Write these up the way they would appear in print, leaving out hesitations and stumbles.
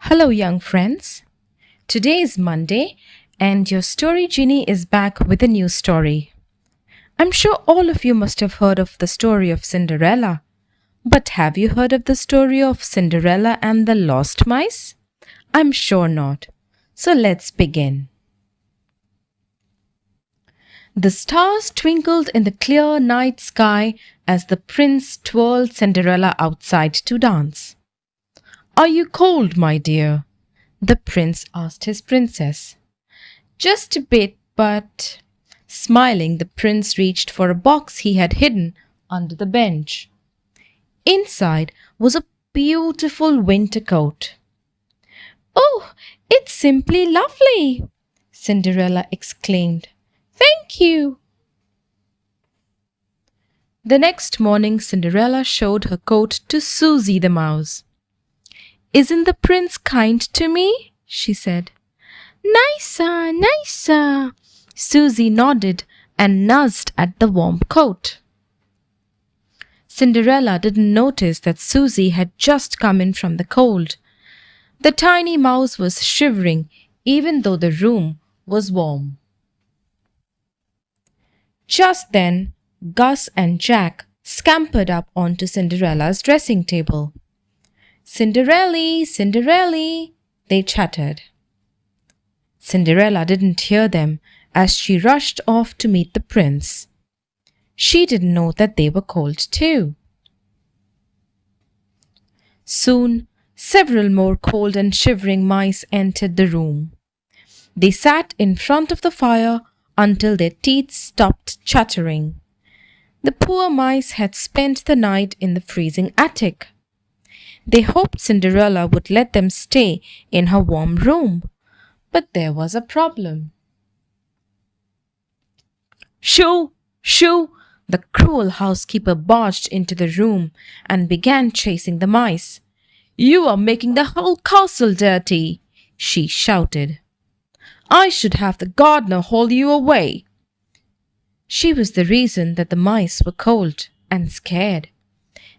Hello, young friends. Today is Monday, and your story genie is back with a new story. I'm sure all of you must have heard of the story of Cinderella. But have you heard of the story of Cinderella and the Lost Mice? I'm sure not. So let's begin. The stars twinkled in the clear night sky as the prince twirled Cinderella outside to dance. "Are you cold, my dear?" the prince asked his princess. "Just a bit, but—" Smiling, the prince reached for a box he had hidden under the bench. Inside was a beautiful winter coat. "Oh, it's simply lovely!" Cinderella exclaimed. "Thank you!" The next morning, Cinderella showed her coat to Susie the mouse. "Isn't the prince kind to me?" she said. "Nicer, nicer!" Susie nodded and nuzzled at the warm coat. Cinderella didn't notice that Susie had just come in from the cold. The tiny mouse was shivering even though the room was warm. Just then, Gus and Jack scampered up onto Cinderella's dressing table. "Cinderella, Cinderella," they chattered. Cinderella didn't hear them as she rushed off to meet the prince. She didn't know that they were cold too. Soon, several more cold and shivering mice entered the room. They sat in front of the fire until their teeth stopped chattering. The poor mice had spent the night in the freezing attic. They hoped Cinderella would let them stay in her warm room, but there was a problem. "Shoo! Shoo!" The cruel housekeeper barged into the room and began chasing the mice. "You are making the whole castle dirty!" she shouted. "I should have the gardener haul you away." She was the reason that the mice were cold and scared.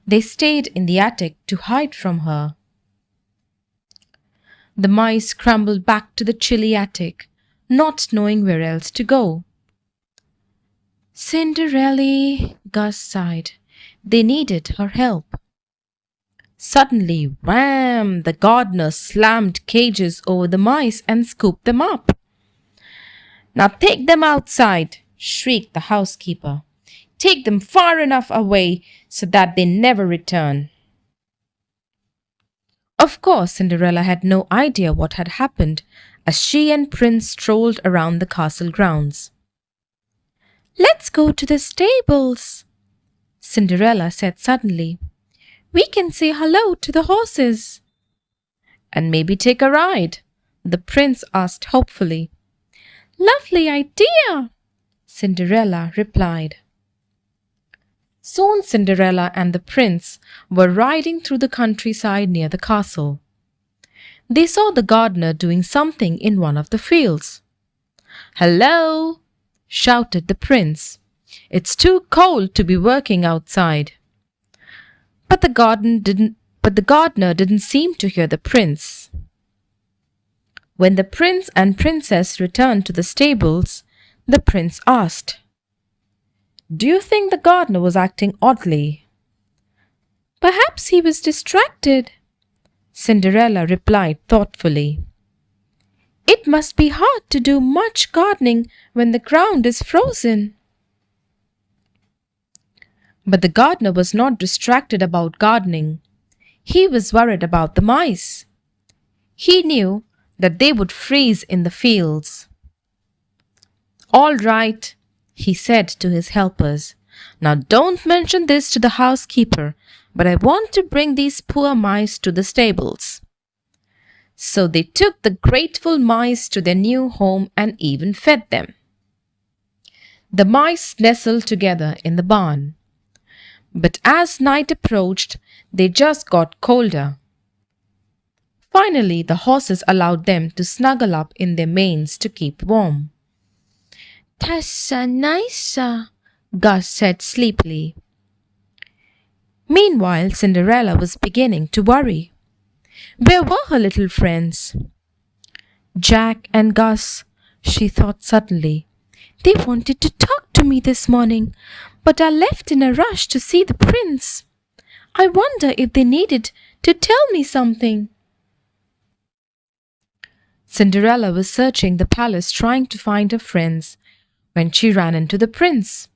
They stayed in the attic to hide from her. The mice scrambled back to the chilly attic, not knowing where else to go. "Cinderella," Gus sighed. They needed her help. Suddenly, wham! The gardener slammed cages over the mice and scooped them up. "Now take them outside!" shrieked the housekeeper. "Take them far enough away so that they never return." Of course, Cinderella had no idea what had happened as she and Prince strolled around the castle grounds. "Let's go to the stables," Cinderella said suddenly. "We can say hello to the horses." "And maybe take a ride?" the prince asked hopefully. "Lovely idea," Cinderella replied. Soon Cinderella and the prince were riding through the countryside near the castle. They saw the gardener doing something in one of the fields. "Hello!" shouted the prince. "It's too cold to be working outside." But the gardener didn't seem to hear the prince. When the prince and princess returned to the stables, the prince asked, "Do you think the gardener was acting oddly?" "Perhaps he was distracted," Cinderella replied thoughtfully. "It must be hard to do much gardening when the ground is frozen." But the gardener was not distracted about gardening. He was worried about the mice. He knew that they would freeze in the fields. "All right," he said to his helpers. "Now don't mention this to the housekeeper, but I want to bring these poor mice to the stables." So they took the grateful mice to their new home and even fed them. The mice nestled together in the barn. But as night approached, they just got colder. Finally, the horses allowed them to snuggle up in their manes to keep warm. "Tessa nicer," Gus said sleepily. Meanwhile, Cinderella was beginning to worry. Where were her little friends? Jack and Gus, she thought suddenly. They wanted to talk to me this morning, but I left in a rush to see the prince. I wonder if they needed to tell me something. Cinderella was searching the palace trying to find her friends when she ran into the prince.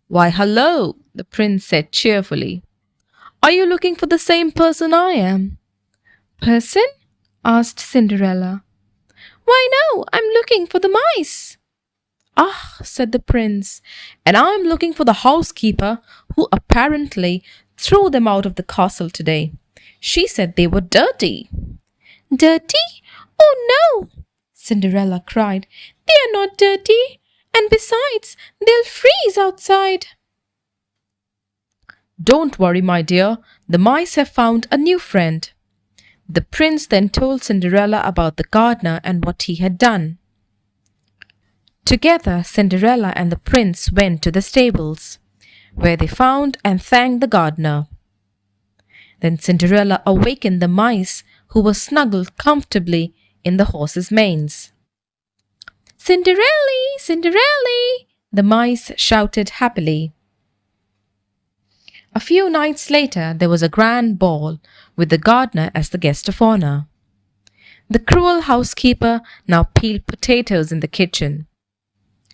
Why, hello, the prince said cheerfully. Are you looking for the same person I am? Person? Asked Cinderella. Why, no, I'm looking for the mice. Ah, said the prince, and I'm looking for the housekeeper who apparently threw them out of the castle today. She said they were dirty. Dirty? Oh no, Cinderella cried. They are not dirty, and besides, they'll freeze outside. Don't worry, my dear, the mice have found a new friend. The prince then told Cinderella about the gardener and what he had done. Together, Cinderella and the prince went to the stables, where they found and thanked the gardener. Then Cinderella awakened the mice who were snuggled comfortably in the horses' manes. Cinderella, Cinderella, the mice shouted happily. A few nights later, there was a grand ball with the gardener as the guest of honor. The cruel housekeeper now peeled potatoes in the kitchen.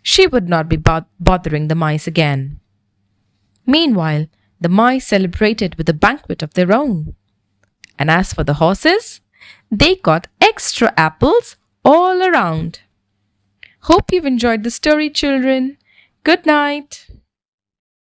She would not be bothering the mice again. Meanwhile, the mice celebrated with a banquet of their own. And as for the horses, they got extra apples all around. Hope you've enjoyed the story, children. Good night.